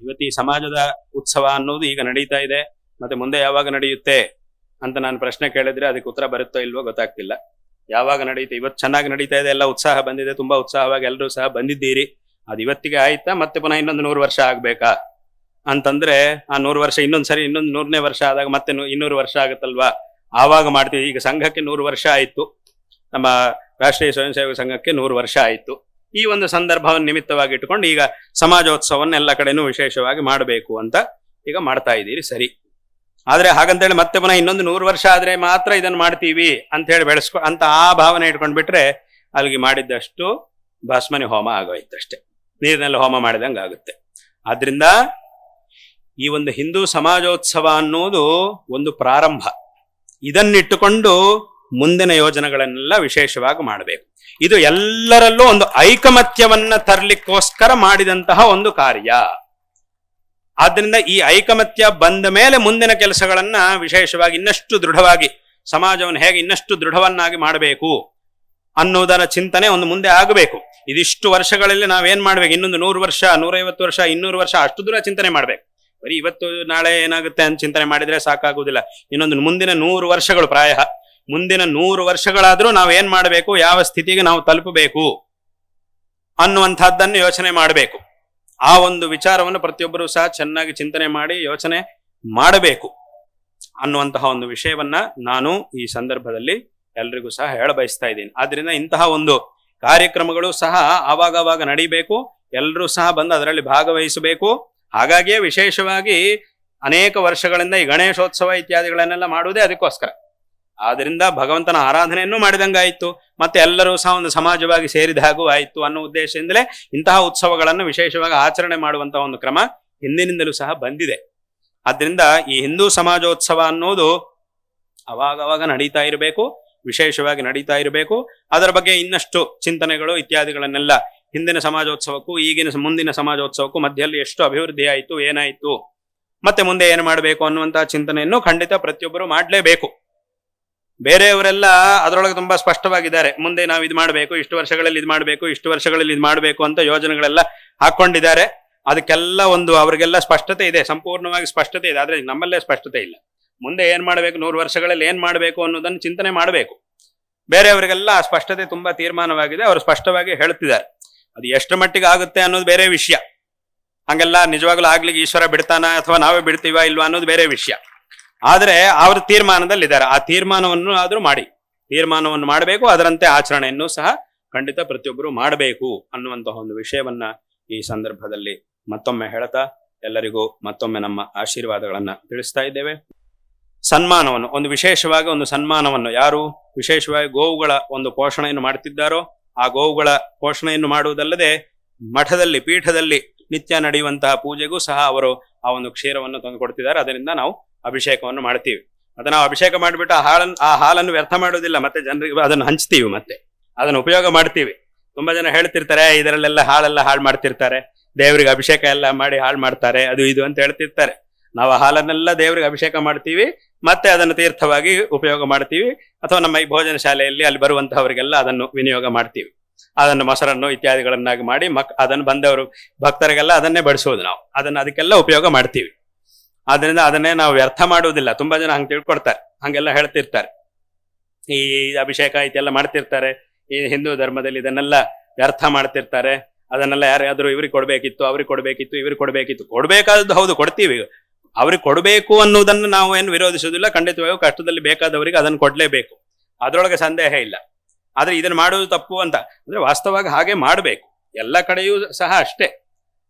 ಇವತ್ತು ಈ ಸಮಾಜದ ಉತ್ಸವ ಅನ್ನೋದು ಈಗ ನಡೀತಾ ಇದೆ, ಮತ್ತೆ ಮುಂದೆ ಯಾವಾಗ ನಡೆಯುತ್ತೆ ಅಂತ ನಾನು ಪ್ರಶ್ನೆ ಕೇಳಿದ್ರೆ ಅದಕ್ಕೆ ಉತ್ತರ ಬರುತ್ತೋ ಇಲ್ವೋ ಗೊತ್ತಾಗ್ತಿಲ್ಲ. ಯಾವಾಗ ನಡೆಯುತ್ತೆ? ಇವತ್ತು ಚೆನ್ನಾಗಿ ನಡೀತಾ ಇದೆ, ಎಲ್ಲ ಉತ್ಸಾಹ ಬಂದಿದೆ, ತುಂಬಾ ಉತ್ಸಾಹವಾಗಿ ಎಲ್ಲರೂ ಸಹ ಬಂದಿದ್ದೀರಿ. ಅದು ಇವತ್ತಿಗೆ ಆಯ್ತಾ? ಮತ್ತೆ ಪುನಃ ಇನ್ನೊಂದು 100 ವರ್ಷ ಆಗ್ಬೇಕಾ ಅಂತಂದ್ರೆ ಆ 100 ವರ್ಷ ಇನ್ನೊಂದ್ಸರಿ ಇನ್ನೊಂದು 100ನೇ ವರ್ಷ ಆದಾಗ ಮತ್ತೆ 200 ವರ್ಷ ಆಗುತ್ತಲ್ವಾ, ಆವಾಗ ಮಾಡ್ತೀವಿ. ಈಗ ಸಂಘಕ್ಕೆ 100 ವರ್ಷ ಆಯ್ತು, ನಮ್ಮ ರಾಷ್ಟ್ರೀಯ ಸ್ವಯಂ ಸೇವಕ ಸಂಘಕ್ಕೆ 100 ವರ್ಷ ಆಯ್ತು. ಈ ಒಂದು ಸಂದರ್ಭವನ್ನು ನಿಮಿತ್ತವಾಗಿ ಇಟ್ಟುಕೊಂಡು ಈಗ ಸಮಾಜೋತ್ಸವವನ್ನು ಎಲ್ಲ ಕಡೆನೂ ವಿಶೇಷವಾಗಿ ಮಾಡಬೇಕು ಅಂತ ಈಗ ಮಾಡ್ತಾ ಇದ್ದೀರಿ. ಸರಿ, ಆದ್ರೆ ಹಾಗಂತೇಳಿ ಮತ್ತೆ ಪುನಃ ಇನ್ನೊಂದು 100 ವರ್ಷ ಆದ್ರೆ ಮಾತ್ರ ಇದನ್ನು ಮಾಡ್ತೀವಿ ಅಂತ ಹೇಳಿ ಅಂತ ಆ ಭಾವನೆ ಇಟ್ಕೊಂಡ್ಬಿಟ್ರೆ ಅಲ್ಲಿಗೆ ಮಾಡಿದ್ದಷ್ಟು ಭಸ್ಮನಿ ಹೋಮ ಆಗೋಯ್ತಷ್ಟೇ, ನೀರಿನಲ್ಲಿ ಹೋಮ ಮಾಡಿದಂಗೆ ಆಗುತ್ತೆ. ಆದ್ರಿಂದ ಈ ಒಂದು ಹಿಂದೂ ಸಮಾಜೋತ್ಸವ ಅನ್ನೋದು ಒಂದು ಪ್ರಾರಂಭ. ಇದನ್ನಿಟ್ಟುಕೊಂಡು ಮುಂದಿನ ಯೋಜನೆಗಳನ್ನೆಲ್ಲ ವಿಶೇಷವಾಗಿ ಮಾಡಬೇಕು. ಇದು ಎಲ್ಲರಲ್ಲೂ ಒಂದು ಐಕಮತ್ಯವನ್ನ ತರಲಿಕ್ಕೋಸ್ಕರ ಮಾಡಿದಂತಹ ಒಂದು ಕಾರ್ಯ. ಆದ್ರಿಂದ ಈ ಐಕಮತ್ಯ ಬಂದ ಮೇಲೆ ಮುಂದಿನ ಕೆಲಸಗಳನ್ನ ವಿಶೇಷವಾಗಿ ಇನ್ನಷ್ಟು ದೃಢವಾಗಿ ಸಮಾಜವನ್ನು ಹೇಗೆ ಇನ್ನಷ್ಟು ದೃಢವನ್ನಾಗಿ ಮಾಡಬೇಕು ಅನ್ನೋದರ ಚಿಂತನೆ ಒಂದು ಮುಂದೆ ಆಗಬೇಕು. ಇದಿಷ್ಟು ವರ್ಷಗಳಲ್ಲಿ ನಾವೇನ್ ಮಾಡ್ಬೇಕು? ಇನ್ನೊಂದು 100 ವರ್ಷ, 150 ವರ್ಷ, 200 ವರ್ಷ ಅಷ್ಟು ದೂರ ಚಿಂತನೆ ಮಾಡ್ಬೇಕು. ಬರೀ ಇವತ್ತು ನಾಳೆ ಏನಾಗುತ್ತೆ ಅಂತ ಚಿಂತನೆ ಮಾಡಿದ್ರೆ ಸಾಕಾಗುವುದಿಲ್ಲ. ಇನ್ನೊಂದು ಮುಂದಿನ 100 ವರ್ಷಗಳು, ಪ್ರಾಯ ಮುಂದಿನ 100 ವರ್ಷಗಳಾದ್ರೂ ನಾವೇನ್ ಮಾಡಬೇಕು, ಯಾವ ಸ್ಥಿತಿಗೆ ನಾವು ತಲುಪಬೇಕು ಅನ್ನುವಂಥದ್ದನ್ನು ಯೋಚನೆ ಮಾಡಬೇಕು. ಆ ಒಂದು ವಿಚಾರವನ್ನು ಪ್ರತಿಯೊಬ್ಬರೂ ಸಹ ಚೆನ್ನಾಗಿ ಚಿಂತನೆ ಮಾಡಿ ಯೋಚನೆ ಮಾಡಬೇಕು ಅನ್ನುವಂತಹ ಒಂದು ವಿಷಯವನ್ನ ನಾನು ಈ ಸಂದರ್ಭದಲ್ಲಿ ಎಲ್ರಿಗೂ ಸಹ ಹೇಳ ಬಯಸ್ತಾ ಇದ್ದೀನಿ. ಆದ್ರಿಂದ ಇಂತಹ ಒಂದು ಕಾರ್ಯಕ್ರಮಗಳು ಸಹ ಆವಾಗವಾಗ ನಡೀಬೇಕು, ಎಲ್ಲರೂ ಸಹ ಬಂದು ಅದರಲ್ಲಿ ಭಾಗವಹಿಸಬೇಕು. ಹಾಗಾಗಿಯೇ ವಿಶೇಷವಾಗಿ ಅನೇಕ ವರ್ಷಗಳಿಂದ ಈ ಗಣೇಶೋತ್ಸವ ಇತ್ಯಾದಿಗಳನ್ನೆಲ್ಲ ಮಾಡುವುದೇ ಅದಕ್ಕೋಸ್ಕರ. ಆದ್ರಿಂದ ಭಗವಂತನ ಆರಾಧನೆಯನ್ನು ಮಾಡಿದಂಗಾಯಿತು, ಮತ್ತೆ ಎಲ್ಲರೂ ಸಹ ಒಂದು ಸಮಾಜವಾಗಿ ಸೇರಿದ ಹಾಗೂ ಆಯಿತು ಅನ್ನೋ ಉದ್ದೇಶದಿಂದಲೇ ಇಂತಹ ಉತ್ಸವಗಳನ್ನು ವಿಶೇಷವಾಗಿ ಆಚರಣೆ ಮಾಡುವಂತಹ ಒಂದು ಕ್ರಮ ಹಿಂದಿನಿಂದಲೂ ಸಹ ಬಂದಿದೆ. ಆದ್ರಿಂದ ಈ ಹಿಂದೂ ಸಮಾಜೋತ್ಸವ ಅನ್ನೋದು ಅವಾಗವಾಗ ನಡೀತಾ ಇರಬೇಕು, ವಿಶೇಷವಾಗಿ ನಡೀತಾ ಇರಬೇಕು. ಅದರ ಬಗ್ಗೆ ಇನ್ನಷ್ಟು ಚಿಂತನೆಗಳು ಇತ್ಯಾದಿಗಳನ್ನೆಲ್ಲ ಹಿಂದಿನ ಸಮಾಜೋತ್ಸವಕ್ಕೂ ಈಗಿನ ಮುಂದಿನ ಸಮಾಜೋತ್ಸವಕ್ಕೂ ಮಧ್ಯದಲ್ಲಿ ಎಷ್ಟು ಅಭಿವೃದ್ಧಿ ಆಯಿತು, ಏನಾಯಿತು, ಮತ್ತೆ ಮುಂದೆ ಏನು ಮಾಡಬೇಕು ಅನ್ನುವಂತಹ ಚಿಂತನೆಯನ್ನು ಖಂಡಿತ ಪ್ರತಿಯೊಬ್ಬರು ಮಾಡಲೇಬೇಕು. ಬೇರೆಯವರೆಲ್ಲ ಅದರೊಳಗೆ ತುಂಬಾ ಸ್ಪಷ್ಟವಾಗಿದ್ದಾರೆ. ಮುಂದೆ ನಾವು ಇದು ಮಾಡಬೇಕು, ಇಷ್ಟು ವರ್ಷಗಳಲ್ಲಿ ಇದು ಮಾಡಬೇಕು, ಇಷ್ಟು ವರ್ಷಗಳಲ್ಲಿ ಇದು ಮಾಡಬೇಕು ಅಂತ ಯೋಜನೆಗಳೆಲ್ಲ ಹಾಕೊಂಡಿದ್ದಾರೆ. ಅದಕ್ಕೆಲ್ಲ ಒಂದು ಅವರಿಗೆಲ್ಲ ಸ್ಪಷ್ಟತೆ ಇದೆ, ಸಂಪೂರ್ಣವಾಗಿ ಸ್ಪಷ್ಟತೆ ಇದೆ. ಆದ್ರೆ ನಮ್ಮಲ್ಲೇ ಸ್ಪಷ್ಟತೆ ಇಲ್ಲ. ಮುಂದೆ ಏನ್ ಮಾಡಬೇಕು, 100 ವರ್ಷಗಳಲ್ಲಿ ಏನ್ ಮಾಡಬೇಕು ಅನ್ನೋದನ್ನು ಚಿಂತನೆ ಮಾಡಬೇಕು. ಬೇರೆಯವರಿಗೆಲ್ಲ ಆ ಸ್ಪಷ್ಟತೆ ತುಂಬಾ ತೀರ್ಮಾನವಾಗಿದೆ, ಅವರು ಸ್ಪಷ್ಟವಾಗಿ ಹೇಳ್ತಿದ್ದಾರೆ. ಅದು ಎಷ್ಟು ಮಟ್ಟಿಗೆ ಆಗುತ್ತೆ ಅನ್ನೋದು ಬೇರೆ ವಿಷಯ. ಹಂಗೆಲ್ಲ ನಿಜವಾಗ್ಲೂ ಆಗ್ಲಿಕ್ಕೆ ಈಶ್ವರ ಬಿಡ್ತಾನ ಅಥವಾ ನಾವೇ ಬಿಡ್ತೀವ ಇಲ್ವಾ ಅನ್ನೋದು ಬೇರೆ ವಿಷಯ. ಆದ್ರೆ ಅವ್ರ ತೀರ್ಮಾನದಲ್ಲಿದ್ದಾರೆ. ಆ ತೀರ್ಮಾನವನ್ನು ಆದ್ರೂ ತೀರ್ಮಾನವನ್ನು ಮಾಡಬೇಕು, ಅದರಂತೆ ಆಚರಣೆಯನ್ನು ಸಹ ಖಂಡಿತ ಪ್ರತಿಯೊಬ್ಬರು ಮಾಡಬೇಕು ಅನ್ನುವಂತಹ ಒಂದು ವಿಷಯವನ್ನ ಈ ಸಂದರ್ಭದಲ್ಲಿ ಮತ್ತೊಮ್ಮೆ ಹೇಳ್ತಾ ಎಲ್ಲರಿಗೂ ಮತ್ತೊಮ್ಮೆ ನಮ್ಮ ಆಶೀರ್ವಾದಗಳನ್ನ ತಿಳಿಸ್ತಾ ಇದ್ದೇವೆ. ಸನ್ಮಾನವನ್ನು, ಒಂದು ವಿಶೇಷವಾಗಿ ಒಂದು ಸನ್ಮಾನವನ್ನು ಯಾರು ವಿಶೇಷವಾಗಿ ಗೋವುಗಳ ಒಂದು ಪೋಷಣೆಯನ್ನು ಮಾಡುತ್ತಿದ್ದಾರೋ ಆ ಗೋವುಗಳ ಪೋಷಣೆಯನ್ನು ಮಾಡುವುದಲ್ಲದೆ ಮಠದಲ್ಲಿ ಪೀಠದಲ್ಲಿ ನಿತ್ಯ ನಡೆಯುವಂತಹ ಪೂಜೆಗೂ ಸಹ ಅವರು ಆ ಒಂದು ಕ್ಷೀರವನ್ನು ತಂದು ಕೊಡ್ತಿದ್ದಾರೆ. ಅದರಿಂದ ನಾವು ಅಭಿಷೇಕವನ್ನು ಮಾಡ್ತೀವಿ. ಮತ್ತೆ ನಾವು ಅಭಿಷೇಕ ಮಾಡಿಬಿಟ್ಟು ಆ ಹಾಲನ್ನು ವ್ಯರ್ಥ ಮಾಡೋದಿಲ್ಲ, ಮತ್ತೆ ಜನರಿಗೆ ಅದನ್ನು ಹಂಚ್ತೀವಿ, ಮತ್ತೆ ಅದನ್ನು ಉಪಯೋಗ ಮಾಡ್ತೀವಿ. ತುಂಬಾ ಜನ ಹೇಳ್ತಿರ್ತಾರೆ ಇದರಲ್ಲೆಲ್ಲ ಹಾಳೆಲ್ಲ ಹಾಳು ಮಾಡ್ತಿರ್ತಾರೆ, ದೇವರಿಗೆ ಅಭಿಷೇಕ ಎಲ್ಲ ಮಾಡಿ ಹಾಳು ಮಾಡ್ತಾರೆ, ಅದು ಇದು ಅಂತ ಹೇಳ್ತಿರ್ತಾರೆ. ನಾವು ಆ ಹಾಲನ್ನೆಲ್ಲ ದೇವರಿಗೆ ಅಭಿಷೇಕ ಮಾಡ್ತೀವಿ, ಮತ್ತೆ ಅದನ್ನು ತೀರ್ಥವಾಗಿ ಉಪಯೋಗ ಮಾಡ್ತೀವಿ. ಅಥವಾ ನಮ್ಮ ಈ ಭೋಜನ ಶಾಲೆಯಲ್ಲಿ ಅಲ್ಲಿ ಬರುವಂತಹವರಿಗೆಲ್ಲ ಅದನ್ನು ವಿನಿಯೋಗ ಮಾಡ್ತೀವಿ. ಅದನ್ನು ಮೊಸರನ್ನು ಇತ್ಯಾದಿಗಳನ್ನಾಗಿ ಮಾಡಿ ಅದನ್ನು ಬಂದವರು ಭಕ್ತರಿಗೆಲ್ಲ ಅದನ್ನೇ ಬಡಿಸೋದು. ನಾವು ಅದಕ್ಕೆಲ್ಲ ಉಪಯೋಗ ಮಾಡ್ತೀವಿ. ಆದ್ರಿಂದ ಅದನ್ನೇ ನಾವು ವ್ಯರ್ಥ ಮಾಡುವುದಿಲ್ಲ. ತುಂಬಾ ಜನ ಹಂಗೆ ತಿಳ್ಕೊಡ್ತಾರೆ, ಹಂಗೆಲ್ಲ ಹೇಳ್ತಿರ್ತಾರೆ. ಈ ಅಭಿಷೇಕ ಇದೆಲ್ಲ ಮಾಡ್ತಿರ್ತಾರೆ, ಈ ಹಿಂದೂ ಧರ್ಮದಲ್ಲಿ ಇದನ್ನೆಲ್ಲ ವ್ಯರ್ಥ ಮಾಡ್ತಿರ್ತಾರೆ. ಅದನ್ನೆಲ್ಲ ಯಾರಾದ್ರೂ ಇವ್ರಿಗೆ ಕೊಡ್ಬೇಕಿತ್ತು, ಅವ್ರಿಗೆ ಕೊಡ್ಬೇಕಿತ್ತು, ಇವ್ರಿಗೆ ಕೊಡ್ಬೇಕಿತ್ತು. ಕೊಡ್ಬೇಕಾದದ್ದು ಹೌದು, ಕೊಡ್ತೀವಿ. ಅವ್ರಿಗೆ ಕೊಡಬೇಕು ಅನ್ನೋದನ್ನು ನಾವು ಏನು ವಿರೋಧಿಸೋದಿಲ್ಲ. ಖಂಡಿತವಾಗಿಯೂ ಕಷ್ಟದಲ್ಲಿ ಬೇಕಾದವರಿಗೆ ಅದನ್ನು ಕೊಡ್ಲೇಬೇಕು, ಅದರೊಳಗೆ ಸಂದೇಹ ಇಲ್ಲ. ಆದ್ರೆ ಇದನ್ನು ಮಾಡೋದು ತಪ್ಪು ಅಂತ ಅಂದ್ರೆ ವಾಸ್ತವವಾಗಿ ಹಾಗೆ ಮಾಡಬೇಕು. ಎಲ್ಲ ಕಡೆಯೂ ಸಹ ಅಷ್ಟೇ.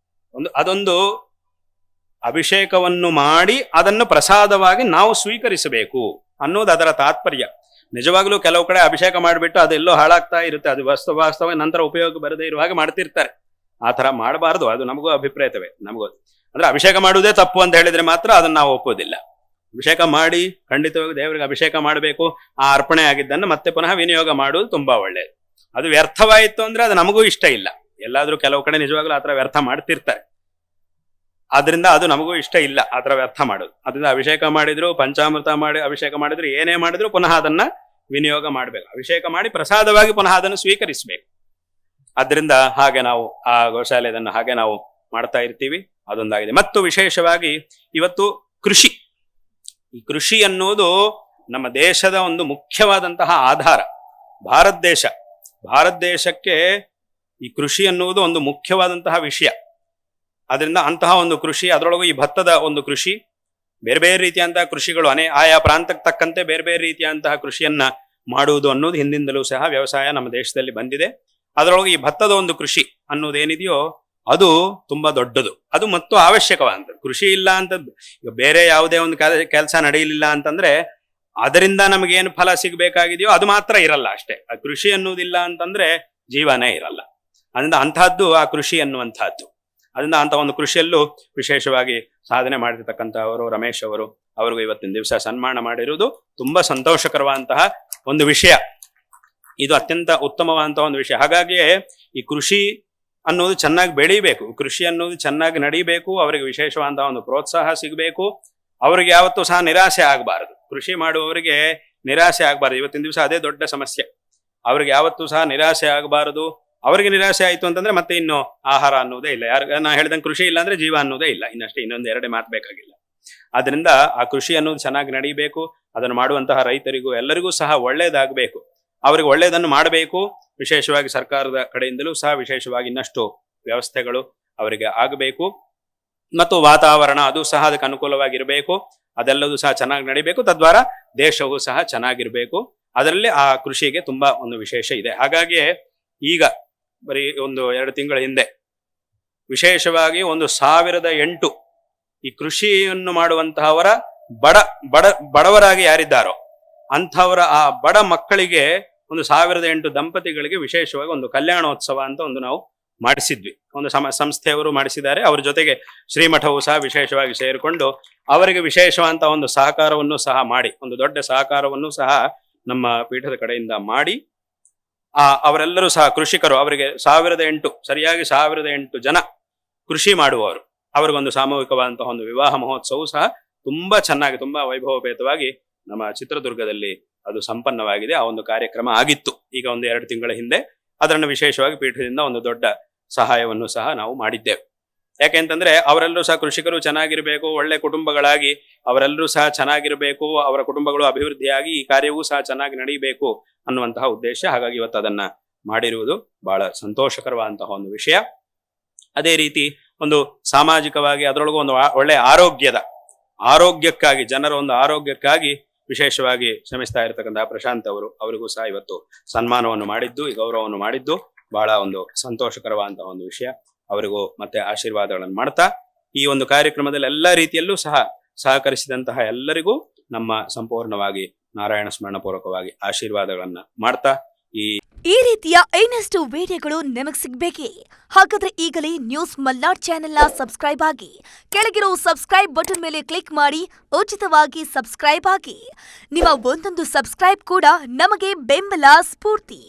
ಅದೊಂದು ಅಭಿಷೇಕವನ್ನು ಮಾಡಿ ಅದನ್ನು ಪ್ರಸಾದವಾಗಿ ನಾವು ಸ್ವೀಕರಿಸಬೇಕು ಅನ್ನೋದು ಅದರ ತಾತ್ಪರ್ಯ. ನಿಜವಾಗ್ಲೂ ಕೆಲವು ಕಡೆ ಅಭಿಷೇಕ ಮಾಡಿಬಿಟ್ಟು ಅದೆಲ್ಲೋ ಹಾಳಾಗ್ತಾ ಇರುತ್ತೆ, ಅದು ವಾಸ್ತವ ನಂತರ ಉಪಯೋಗ ಬರದೇ ಇರುವ ಹಾಗೆ ಮಾಡ್ತಿರ್ತಾರೆ. ಆ ತರ ಮಾಡಬಾರ್ದು. ಅದು ನಮಗೂ ಅಭಿಪ್ರಾಯವೇ. ನಮಗೂ ಅಂದ್ರೆ ಅಭಿಷೇಕ ಮಾಡುವುದೇ ತಪ್ಪು ಅಂತ ಹೇಳಿದ್ರೆ ಮಾತ್ರ ಅದನ್ನ ನಾವು ಒಪ್ಪೋದಿಲ್ಲ. ಅಭಿಷೇಕ ಮಾಡಿ ಖಂಡಿತವಾಗಿ ದೇವರಿಗೆ ಅಭಿಷೇಕ ಮಾಡಬೇಕು. ಆ ಅರ್ಪಣೆ ಆಗಿದ್ದನ್ನು ಮತ್ತೆ ಪುನಃ ವಿನಿಯೋಗ ಮಾಡುವುದು ತುಂಬಾ ಒಳ್ಳೆಯದು. ಅದು ವ್ಯರ್ಥವಾಯಿತು ಅಂದ್ರೆ ಅದು ನಮಗೂ ಇಷ್ಟ ಇಲ್ಲ. ಎಲ್ಲಾದ್ರೂ ಕೆಲವು ಕಡೆ ನಿಜವಾಗ್ಲೂ ಆತರ ವ್ಯರ್ಥ ಮಾಡ್ತಿರ್ತಾರೆ. ಆದ್ರಿಂದ ಅದು ನಮಗೂ ಇಷ್ಟ ಇಲ್ಲ ಆತರ ವ್ಯರ್ಥ ಮಾಡೋದು. ಅದರಿಂದ ಅಭಿಷೇಕ ಮಾಡಿದ್ರು, ಪಂಚಾಮೃತ ಮಾಡಿ ಅಭಿಷೇಕ ಮಾಡಿದ್ರು, ಏನೇ ಮಾಡಿದ್ರು ಪುನಃ ಅದನ್ನ ವಿನಿಯೋಗ ಮಾಡಬೇಕು. ಅಭಿಷೇಕ ಮಾಡಿ ಪ್ರಸಾದವಾಗಿ ಪುನಃ ಅದನ್ನು ಸ್ವೀಕರಿಸಬೇಕು. ಆದ್ರಿಂದ ಹಾಗೆ ನಾವು ಆ ಗೋಶಾಲೆ ಅದನ್ನು ಹಾಗೆ ನಾವು ಮಾಡ್ತಾ ಇರ್ತೀವಿ. ಅದೊಂದಾಗಿದೆ. ಮತ್ತು ವಿಶೇಷವಾಗಿ ಇವತ್ತು ಕೃಷಿ, ಈ ಕೃಷಿ ಅನ್ನೋದು ನಮ್ಮ ದೇಶದ ಒಂದು ಮುಖ್ಯವಾದಂತಹ ಆಧಾರ. ಭಾರತ ದೇಶಕ್ಕೆ ಈ ಕೃಷಿ ಅನ್ನುವುದು ಒಂದು ಮುಖ್ಯವಾದಂತಹ ವಿಷಯ. ಅದರಿಂದ ಅಂತಹ ಒಂದು ಕೃಷಿ, ಅದರೊಳಗೂ ಈ ಭತ್ತದ ಒಂದು ಕೃಷಿ, ಬೇರೆ ಬೇರೆ ರೀತಿಯಂತಹ ಕೃಷಿಗಳು ಆಯಾ ಪ್ರಾಂತಕ್ಕೆ ತಕ್ಕಂತೆ ಬೇರೆ ಬೇರೆ ರೀತಿಯಂತಹ ಕೃಷಿಯನ್ನ ಮಾಡುವುದು ಅನ್ನೋದು ಹಿಂದಿಂದಲೂ ಸಹ ವ್ಯವಸಾಯ ನಮ್ಮ ದೇಶದಲ್ಲಿ ಬಂದಿದೆ. ಅದರೊಳಗೆ ಈ ಭತ್ತದ ಒಂದು ಕೃಷಿ ಅನ್ನೋದೇನಿದೆಯೋ ಅದು ತುಂಬಾ ದೊಡ್ಡದು, ಅದು ಮತ್ತು ಅವಶ್ಯಕವಾದಂಥದ್ದು. ಕೃಷಿ ಇಲ್ಲ ಅಂತ ಈಗ ಬೇರೆ ಯಾವುದೇ ಒಂದು ಕೆಲಸ ನಡೆಯಲಿಲ್ಲ ಅಂತಂದ್ರೆ ಅದರಿಂದ ನಮಗೇನು ಫಲ ಸಿಗಬೇಕಾಗಿದೆಯೋ ಅದು ಮಾತ್ರ ಇರಲ್ಲ ಅಷ್ಟೇ. ಆ ಕೃಷಿ ಅನ್ನೋದಿಲ್ಲ ಅಂತಂದ್ರೆ ಜೀವನೇ ಇರಲ್ಲ. ಅದರಿಂದ ಅಂತಹದ್ದು ಆ ಕೃಷಿ ಅನ್ನುವಂತಹದ್ದು. ಅದರಿಂದ ಅಂತ ಒಂದು ಕೃಷಿಯಲ್ಲೂ ವಿಶೇಷವಾಗಿ ಸಾಧನೆ ಮಾಡಿರ್ತಕ್ಕಂಥವರು ರಮೇಶ್ ಅವ್ರಿಗೂ ಇವತ್ತಿನ ದಿವಸ ಸನ್ಮಾನ ಮಾಡಿರುವುದು ತುಂಬಾ ಸಂತೋಷಕರವಾದಂತಹ ಒಂದು ವಿಷಯ. ಇದು ಅತ್ಯಂತ ಉತ್ತಮವಾದಂತಹ ಒಂದು ವಿಷಯ. ಹಾಗಾಗಿಯೇ ಈ ಕೃಷಿ ಅನ್ನೋದು ಚೆನ್ನಾಗಿ ಬೆಳೀಬೇಕು, ಕೃಷಿ ಅನ್ನೋದು ಚೆನ್ನಾಗಿ ನಡೀಬೇಕು, ಅವರಿಗೆ ವಿಶೇಷವಾದಂತಹ ಒಂದು ಪ್ರೋತ್ಸಾಹ ಸಿಗಬೇಕು. ಅವರಿಗೆ ಯಾವತ್ತೂ ಸಹ ನಿರಾಸೆ ಆಗಬಾರದು. ಕೃಷಿ ಮಾಡುವವರಿಗೆ ನಿರಾಸೆ ಆಗಬಾರದು. ಇವತ್ತಿನ ದಿವಸ ಅದೇ ದೊಡ್ಡ ಸಮಸ್ಯೆ. ಅವ್ರಿಗೆ ಯಾವತ್ತೂ ಸಹ ನಿರಾಸೆ ಆಗಬಾರದು. ಅವರಿಗೆ ನಿರಾಸೆ ಆಯ್ತು ಅಂತಂದ್ರೆ ಮತ್ತೆ ಇನ್ನು ಆಹಾರ ಅನ್ನೋದೇ ಇಲ್ಲ. ನಾ ಹೇಳ್ದಂಗೆ ಕೃಷಿ ಇಲ್ಲ ಅಂದ್ರೆ ಜೀವ ಅನ್ನೋದೇ ಇಲ್ಲ. ಇನ್ನಷ್ಟೇ, ಇನ್ನೊಂದು ಎರಡೇ ಮಾತು ಬೇಕಾಗಿಲ್ಲ. ಆದ್ರಿಂದ ಆ ಕೃಷಿ ಅನ್ನೋದು ಚೆನ್ನಾಗಿ ನಡೀಬೇಕು. ಅದನ್ನು ಮಾಡುವಂತಹ ರೈತರಿಗೂ ಎಲ್ಲರಿಗೂ ಸಹ ಒಳ್ಳೇದಾಗಬೇಕು, ಅವರಿಗೆ ಒಳ್ಳೇದನ್ನು ಮಾಡಬೇಕು. ವಿಶೇಷವಾಗಿ ಸರ್ಕಾರದ ಕಡೆಯಿಂದಲೂ ಸಹ ವಿಶೇಷವಾಗಿ ಇನ್ನಷ್ಟು ವ್ಯವಸ್ಥೆಗಳು ಅವರಿಗೆ ಆಗಬೇಕು. ಮತ್ತು ವಾತಾವರಣ ಅದು ಸಹ ಅದಕ್ಕೆ ಅನುಕೂಲವಾಗಿರಬೇಕು. ಅದೆಲ್ಲವೂ ಸಹ ಚೆನ್ನಾಗಿ ನಡಿಬೇಕು. ತದ್ವಾರ ದೇಶವೂ ಸಹ ಚೆನ್ನಾಗಿರ್ಬೇಕು. ಅದರಲ್ಲಿ ಆ ಕೃಷಿಗೆ ತುಂಬಾ ಒಂದು ವಿಶೇಷ ಇದೆ. ಹಾಗಾಗಿ ಈಗ ಬರೀ 1-2 ತಿಂಗಳ ಹಿಂದೆ ವಿಶೇಷವಾಗಿ 1008 ಈ ಕೃಷಿಯನ್ನು ಮಾಡುವಂತಹವರ ಬಡವರಾಗಿ ಯಾರಿದ್ದಾರೋ ಅಂಥವರ ಆ ಬಡ ಮಕ್ಕಳಿಗೆ 1008 ದಂಪತಿಗಳಿಗೆ ವಿಶೇಷವಾಗಿ ಒಂದು ಕಲ್ಯಾಣೋತ್ಸವ ಅಂತ ಒಂದು ನಾವು ಮಾಡಿಸಿದ್ವಿ. ಒಂದು ಸಂಸ್ಥೆಯವರು ಮಾಡಿಸಿದ್ದಾರೆ. ಅವರ ಜೊತೆಗೆ ಶ್ರೀಮಠವು ಸಹ ವಿಶೇಷವಾಗಿ ಸೇರಿಕೊಂಡು ಅವರಿಗೆ ವಿಶೇಷವಾದಂತಹ ಒಂದು ಸಹಕಾರವನ್ನು ಸಹ ಮಾಡಿ, ಒಂದು ದೊಡ್ಡ ಸಹಕಾರವನ್ನು ಸಹ ನಮ್ಮ ಪೀಠದ ಕಡೆಯಿಂದ ಮಾಡಿ ಅವರೆಲ್ಲರೂ ಸಹ ಕೃಷಿಕರು, ಅವರಿಗೆ 1008 ಸರಿಯಾಗಿ 1008 ಜನ ಕೃಷಿ ಮಾಡುವವರು, ಅವರಿಗೊಂದು ಸಾಮೂಹಿಕವಾದಂತಹ ಒಂದು ವಿವಾಹ ಮಹೋತ್ಸವವು ಸಹ ತುಂಬಾ ಚೆನ್ನಾಗಿ, ತುಂಬಾ ವೈಭವಪೇತವಾಗಿ ನಮ್ಮ ಚಿತ್ರದುರ್ಗದಲ್ಲಿ ಅದು ಸಂಪನ್ನವಾಗಿದೆ. ಆ ಒಂದು ಕಾರ್ಯಕ್ರಮ ಆಗಿತ್ತು ಈಗ 1-2 ತಿಂಗಳ ಹಿಂದೆ. ಅದನ್ನು ವಿಶೇಷವಾಗಿ ಪೀಠದಿಂದ ಒಂದು ದೊಡ್ಡ ಸಹಾಯವನ್ನು ಸಹ ನಾವು ಮಾಡಿದ್ದೇವೆ. ಯಾಕೆಂತಂದ್ರೆ ಅವರೆಲ್ಲರೂ ಸಹ ಕೃಷಿಕರು ಚೆನ್ನಾಗಿರ್ಬೇಕು, ಒಳ್ಳೆ ಕುಟುಂಬಗಳಾಗಿ ಅವರೆಲ್ಲರೂ ಸಹ ಚೆನ್ನಾಗಿರ್ಬೇಕು, ಅವರ ಕುಟುಂಬಗಳು ಅಭಿವೃದ್ಧಿಯಾಗಿ ಈ ಕಾರ್ಯವೂ ಸಹ ಚೆನ್ನಾಗಿ ನಡೀಬೇಕು ಅನ್ನುವಂತಹ ಉದ್ದೇಶ. ಹಾಗಾಗಿ ಇವತ್ತು ಅದನ್ನ ಮಾಡಿರುವುದು ಬಹಳ ಸಂತೋಷಕರವಾದಂತಹ ಒಂದು ವಿಷಯ. ಅದೇ ರೀತಿ ಒಂದು ಸಾಮಾಜಿಕವಾಗಿ ಅದರೊಳಗೂ ಒಂದು ಒಳ್ಳೆ ಆರೋಗ್ಯಕ್ಕಾಗಿ, ಜನರ ಒಂದು ಆರೋಗ್ಯಕ್ಕಾಗಿ ವಿಶೇಷವಾಗಿ ಶ್ರಮಿಸ್ತಾ ಇರತಕ್ಕಂತಹ ಪ್ರಶಾಂತ್ ಅವರಿಗೂ ಸಹ ಇವತ್ತು ಸನ್ಮಾನವನ್ನು ಮಾಡಿದ್ದು, ಈ ಗೌರವವನ್ನು ಮಾಡಿದ್ದು ಬಹಳ ಒಂದು ಸಂತೋಷಕರವಾದಂತಹ ಒಂದು ವಿಷಯ. ಅವರಿಗೂ ಮತ್ತೆ ಆಶೀರ್ವಾದಗಳನ್ನು ಮಾಡ್ತಾ ಈ ಒಂದು ಕಾರ್ಯಕ್ರಮದಲ್ಲಿ ಎಲ್ಲ ರೀತಿಯಲ್ಲೂ ಸಹ ಸಹಕರಿಸಿದಂತಹ ಎಲ್ಲರಿಗೂ ನಮ್ಮ ಸಂಪೂರ್ಣವಾಗಿ ನಾರಾಯಣ ಸ್ಮರಣ ಪೂರ್ವಕವಾಗಿ ಆಶೀರ್ವಾದಗಳನ್ನ ಮಾಡ್ತಾ ಈ ರೀತಿಯ ಇನ್ನಷ್ಟು ವಿಡಿಯೋಗಳು ನಿಮಗೆ ಸಿಗಬೇಕೇ? ಹಾಗಾದ್ರೆ ಈಗಲೇ ನ್ಯೂಸ್ ಮಲ್ನಾಡ್ ಚಾನೆಲ್ನ ಸಬ್ಸ್ಕ್ರೈಬ್ ಆಗಿ, ಕೆಳಗಿರೋ ಸಬ್ಸ್ಕ್ರೈಬ್ ಬಟನ್ ಮೇಲೆ ಕ್ಲಿಕ್ ಮಾಡಿ ಉಚಿತವಾಗಿ ಸಬ್ಸ್ಕ್ರೈಬ್ ಆಗಿ. ನಿಮ್ಮ ಒಂದೊಂದು ಸಬ್ಸ್ಕ್ರೈಬ್ ಕೂಡ ನಮಗೆ ಬೆಂಬಲ, ಸ್ಫೂರ್ತಿ.